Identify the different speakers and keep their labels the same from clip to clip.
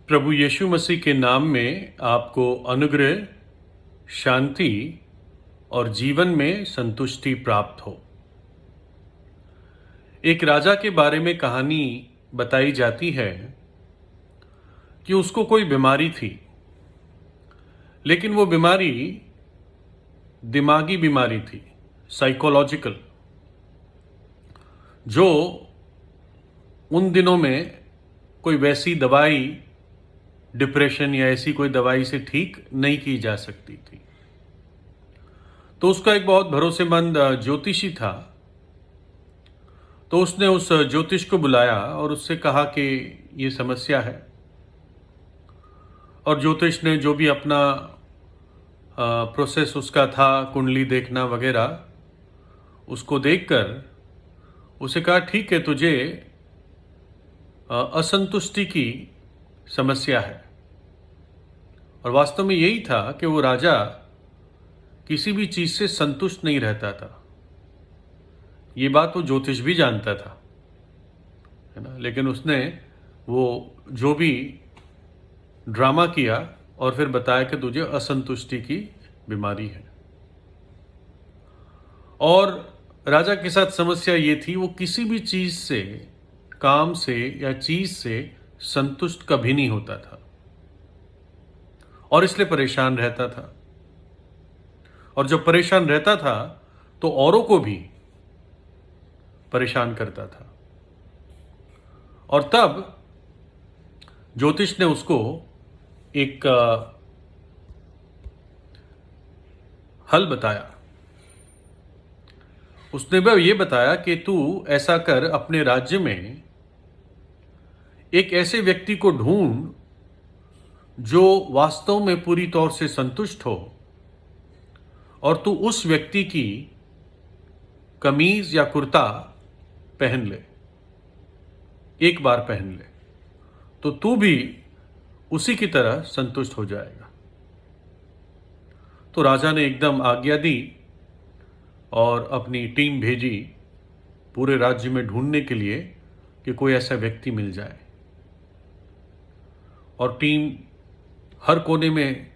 Speaker 1: प्रभु यीशु मसीह के नाम में आपको अनुग्रह, शांति और जीवन में संतुष्टि प्राप्त हो। एक राजा के बारे में कहानी बताई जाती है कि उसको कोई बीमारी थी, लेकिन वो बीमारी दिमागी बीमारी थी, साइकोलॉजिकल, जो उन दिनों में कोई वैसी दवाई, डिप्रेशन या ऐसी कोई दवाई से ठीक नहीं की जा सकती थी। तो उसका एक बहुत भरोसेमंद ज्योतिषी था। तो उसने उस ज्योतिष को बुलाया और उससे कहा कि ये समस्या है। और ज्योतिष ने जो भी अपना प्रोसेस उसका था, कुंडली देखना वगैरह, उसको देखकर उसे कहा ठीक है, तुझे असंतुष्टि की समस्या है। और वास्तव में यही था कि वो राजा किसी भी चीज से संतुष्ट नहीं रहता था। ये बात वो ज्योतिष भी जानता था, है ना। लेकिन उसने वो जो भी ड्रामा किया और फिर बताया कि तुझे असंतुष्टि की बीमारी है। और राजा के साथ समस्या ये थी, वो किसी भी चीज से, काम से या चीज से संतुष्ट कभी नहीं होता था और इसलिए परेशान रहता था। और जब परेशान रहता था तो औरों को भी परेशान करता था। और तब ज्योतिष ने उसको एक हल बताया। उसने वह ये बताया कि तू ऐसा कर, अपने राज्य में एक ऐसे व्यक्ति को ढूंढ जो वास्तव में पूरी तौर से संतुष्ट हो, और तू उस व्यक्ति की कमीज या कुर्ता पहन ले, एक बार पहन ले, तो तू भी उसी की तरह संतुष्ट हो जाएगा। तो राजा ने एकदम आज्ञा दी और अपनी टीम भेजी पूरे राज्य में ढूंढने के लिए कि कोई ऐसा व्यक्ति मिल जाए। और टीम हर कोने में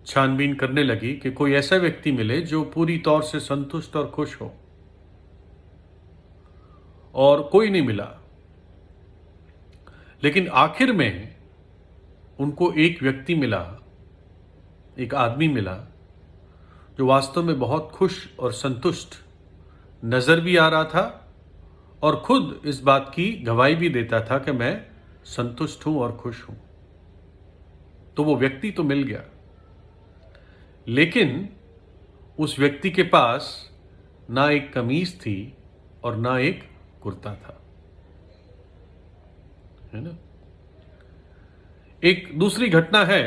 Speaker 1: छानबीन करने लगी कि कोई ऐसा व्यक्ति मिले जो पूरी तौर से संतुष्ट और खुश हो। और कोई नहीं मिला। लेकिन आखिर में उनको एक व्यक्ति मिला, एक आदमी मिला जो वास्तव में बहुत खुश और संतुष्ट नजर भी आ रहा था और खुद इस बात की गवाही भी देता था कि मैं संतुष्ट हूं और खुश हूं। तो वो व्यक्ति तो मिल गया, लेकिन उस व्यक्ति के पास ना एक कमीज थी और ना एक कुर्ता था, है ना। एक दूसरी घटना है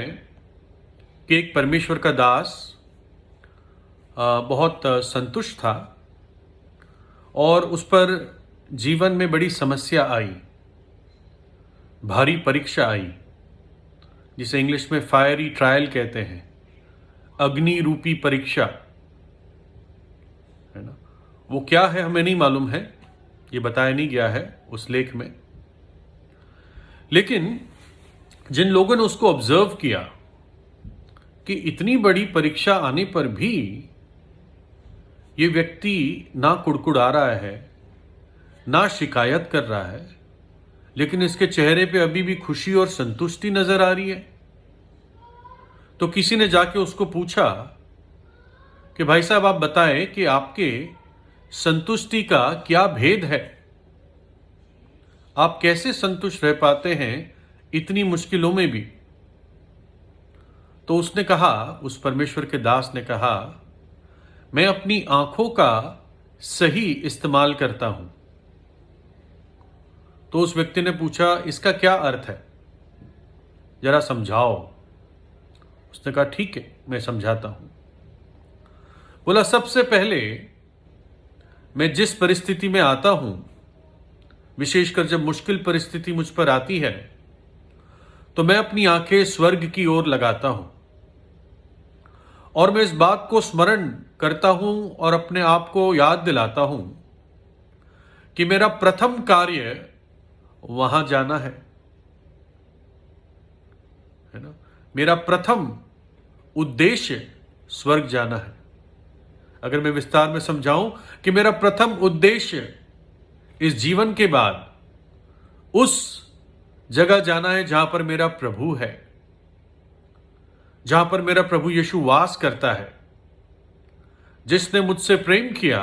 Speaker 1: कि एक परमेश्वर का दास बहुत संतुष्ट था और उस पर जीवन में बड़ी समस्या आई, भारी परीक्षा आई, जिसे इंग्लिश में फायरी ट्रायल कहते हैं, अग्नि रूपी परीक्षा, है ना। वो क्या है हमें नहीं मालूम है, ये बताया नहीं गया है उस लेख में। लेकिन जिन लोगों ने उसको ऑब्जर्व किया कि इतनी बड़ी परीक्षा आने पर भी ये व्यक्ति ना कुड़कुड़ा रहा है, ना शिकायत कर रहा है, लेकिन इसके चेहरे पे अभी भी खुशी और संतुष्टि नजर आ रही है। तो किसी ने जाके उसको पूछा कि भाई साहब, आप बताएं कि आपके संतुष्टि का क्या भेद है, आप कैसे संतुष्ट रह पाते हैं इतनी मुश्किलों में भी। तो उसने कहा, उस परमेश्वर के दास ने कहा, मैं अपनी आंखों का सही इस्तेमाल करता हूं। तो उस व्यक्ति ने पूछा, इसका क्या अर्थ है, जरा समझाओ। उसने कहा ठीक है, मैं समझाता हूं। बोला, सबसे पहले मैं जिस परिस्थिति में आता हूं, विशेषकर जब मुश्किल परिस्थिति मुझ पर आती है, तो मैं अपनी आंखें स्वर्ग की ओर लगाता हूं और मैं इस बात को स्मरण करता हूं और अपने आप को याद दिलाता हूं कि मेरा प्रथम कार्य वहां जाना है। है ना। मेरा प्रथम उद्देश्य स्वर्ग जाना है। अगर मैं विस्तार में समझाऊं कि मेरा प्रथम उद्देश्य इस जीवन के बाद उस जगह जाना है जहां पर मेरा प्रभु है, जहां पर मेरा प्रभु यीशु वास करता है, जिसने मुझसे प्रेम किया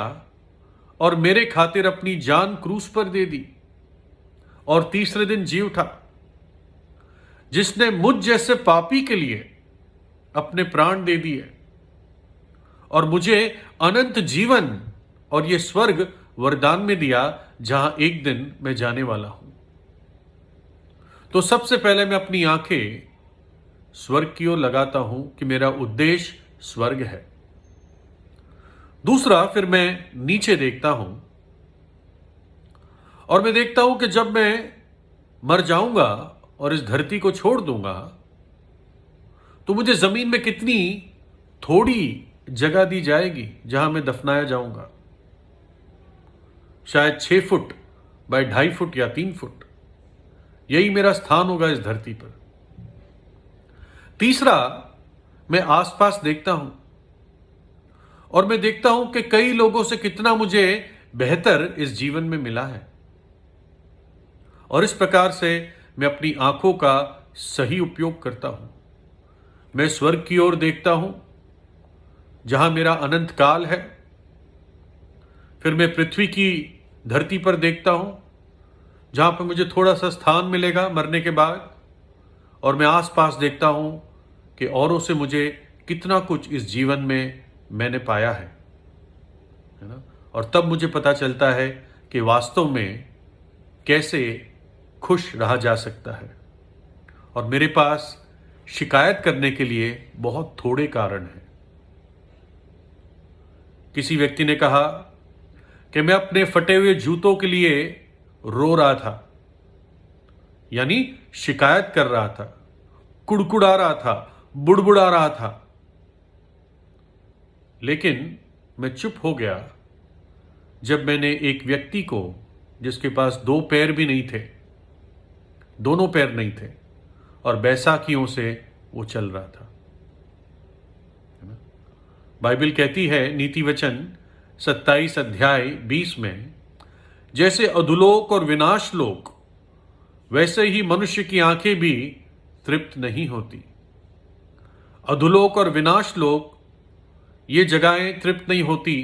Speaker 1: और मेरे खातिर अपनी जान क्रूस पर दे दी और तीसरे दिन जी उठा, जिसने मुझ जैसे पापी के लिए अपने प्राण दे दिए और मुझे अनंत जीवन और यह स्वर्ग वरदान में दिया जहां एक दिन मैं जाने वाला हूं। तो सबसे पहले मैं अपनी आंखें स्वर्ग की ओर लगाता हूं कि मेरा उद्देश्य स्वर्ग है। दूसरा, फिर मैं नीचे देखता हूं और मैं देखता हूं कि जब मैं मर जाऊंगा और इस धरती को छोड़ दूंगा तो मुझे जमीन में कितनी थोड़ी जगह दी जाएगी जहां मैं दफनाया जाऊंगा। शायद 6 फुट बाय 2.5 फुट या 3 फुट, यही मेरा स्थान होगा इस धरती पर। तीसरा, मैं आसपास देखता हूं और मैं देखता हूं कि कई लोगों से कितना मुझे बेहतर इस जीवन में मिला है और इस प्रकार से मैं अपनी आंखों का सही उपयोग करता हूं। मैं स्वर्ग की ओर देखता हूं जहां मेरा अनंत काल है। फिर मैं पृथ्वी की धरती पर देखता हूं जहां पर मुझे थोड़ा सा स्थान मिलेगा मरने के बाद, और मैं आसपास देखता हूं कि औरों से मुझे कितना कुछ इस जीवन में मैंने पाया है ना। और तब मुझे पता चलता है कि वास्तव में कैसे खुश रहा जा सकता है और मेरे पास शिकायत करने के लिए बहुत थोड़े कारण हैं। किसी व्यक्ति ने कहा कि मैं अपने फटे हुए जूतों के लिए रो रहा था, यानी शिकायत कर रहा था, कुड़कुड़ा रहा था, बुड़बुड़ा रहा था। लेकिन मैं चुप हो गया जब मैंने एक व्यक्ति को, जिसके पास 2 पैर भी नहीं थे, दोनों पैर नहीं थे और बैसाखियों से वो चल रहा था। बाइबल कहती है नीति वचन 27 अध्याय 20 में, जैसे अधोलोक और विनाश लोक वैसे ही मनुष्य की आंखें भी तृप्त नहीं होती। अधोलोक और विनाश लोक, ये जगहें तृप्त नहीं होती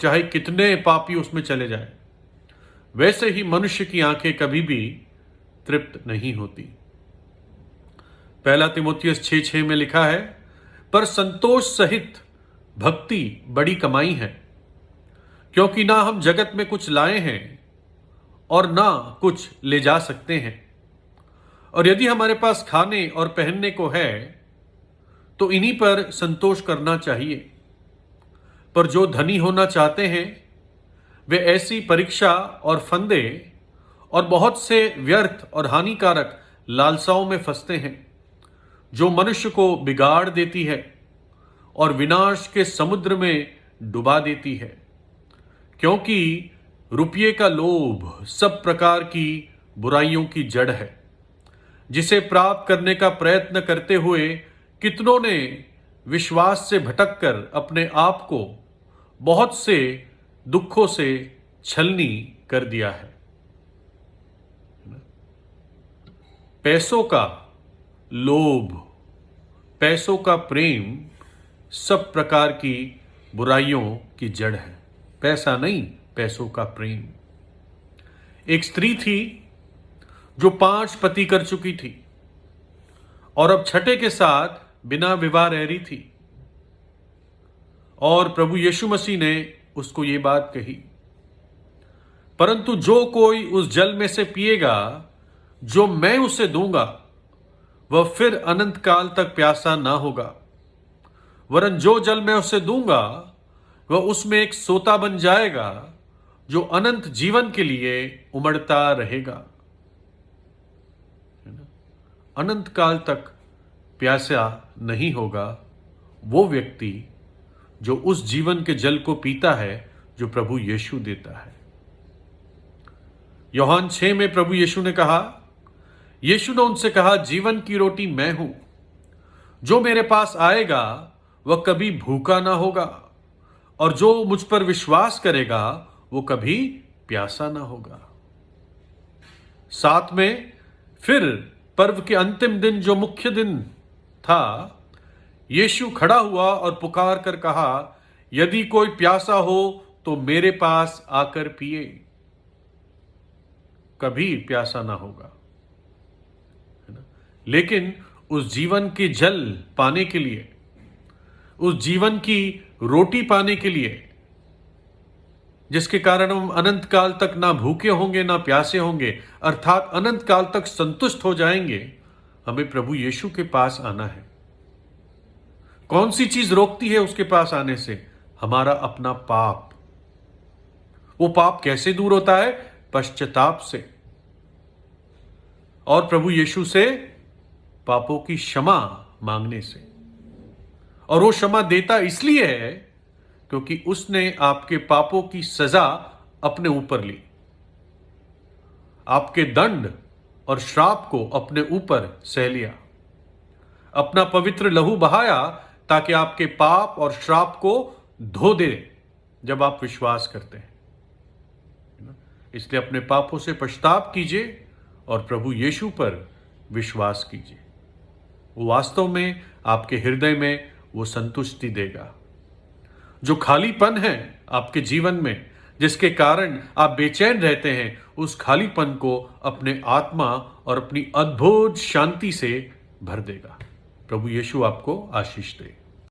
Speaker 1: चाहे कितने पापी उसमें चले जाए। वैसे ही मनुष्य की आंखें कभी भी तृप्त नहीं होती। पहला तिमोथियस 6:6 में लिखा है, पर संतोष सहित भक्ति बड़ी कमाई है, क्योंकि ना हम जगत में कुछ लाए हैं और ना कुछ ले जा सकते हैं, और यदि हमारे पास खाने और पहनने को है तो इन्हीं पर संतोष करना चाहिए। पर जो धनी होना चाहते हैं वे ऐसी परीक्षा और फंदे और बहुत से व्यर्थ और हानिकारक लालसाओं में फंसते हैं जो मनुष्य को बिगाड़ देती है और विनाश के समुद्र में डुबा देती है। क्योंकि रुपये का लोभ सब प्रकार की बुराइयों की जड़ है, जिसे प्राप्त करने का प्रयत्न करते हुए कितनों ने विश्वास से भटककर अपने आप को बहुत से दुखों से छलनी कर दिया है। पैसों का लोभ, पैसों का प्रेम सब प्रकार की बुराइयों की जड़ है। पैसा नहीं, पैसों का प्रेम। एक स्त्री थी जो 5 पति कर चुकी थी और अब छठे के साथ बिना विवाह रह रही थी, और प्रभु यीशु मसीह ने उसको ये बात कही, परंतु जो कोई उस जल में से पिएगा जो मैं उसे दूंगा वह फिर अनंत काल तक प्यासा ना होगा, वरन जो जल मैं उसे दूंगा वह उसमें एक सोता बन जाएगा जो अनंत जीवन के लिए उमड़ता रहेगा। अनंत काल तक प्यासा नहीं होगा वो व्यक्ति जो उस जीवन के जल को पीता है जो प्रभु यीशु देता है। यूहन्ना 6 में प्रभु यीशु ने उनसे कहा, जीवन की रोटी मैं हूं, जो मेरे पास आएगा वह कभी भूखा ना होगा, और जो मुझ पर विश्वास करेगा वो कभी प्यासा ना होगा। साथ में फिर पर्व के अंतिम दिन, जो मुख्य दिन था, यीशु खड़ा हुआ और पुकार कर कहा, यदि कोई प्यासा हो तो मेरे पास आकर पिए, कभी प्यासा ना होगा। है ना? लेकिन उस जीवन के जल पाने के लिए, उस जीवन की रोटी पाने के लिए, जिसके कारण हम अनंत काल तक ना भूखे होंगे ना प्यासे होंगे, अर्थात अनंत काल तक संतुष्ट हो जाएंगे, हमें प्रभु यीशु के पास आना है। कौन सी चीज रोकती है उसके पास आने से? हमारा अपना पाप। वो पाप कैसे दूर होता है? पश्चाताप से, और प्रभु यीशु से पापों की क्षमा मांगने से। और वो क्षमा देता इसलिए है क्योंकि उसने आपके पापों की सजा अपने ऊपर ली, आपके दंड और श्राप को अपने ऊपर सह लिया, अपना पवित्र लहू बहाया ताकि आपके पाप और श्राप को धो दे जब आप विश्वास करते हैं। इसलिए अपने पापों से पश्चाताप कीजिए और प्रभु यीशु पर विश्वास कीजिए। वो वास्तव में आपके हृदय में वो संतुष्टि देगा। जो खालीपन है आपके जीवन में, जिसके कारण आप बेचैन रहते हैं, उस खालीपन को अपने आत्मा और अपनी अद्भुत शांति से भर देगा। प्रभु यीशु आपको आशीष दे।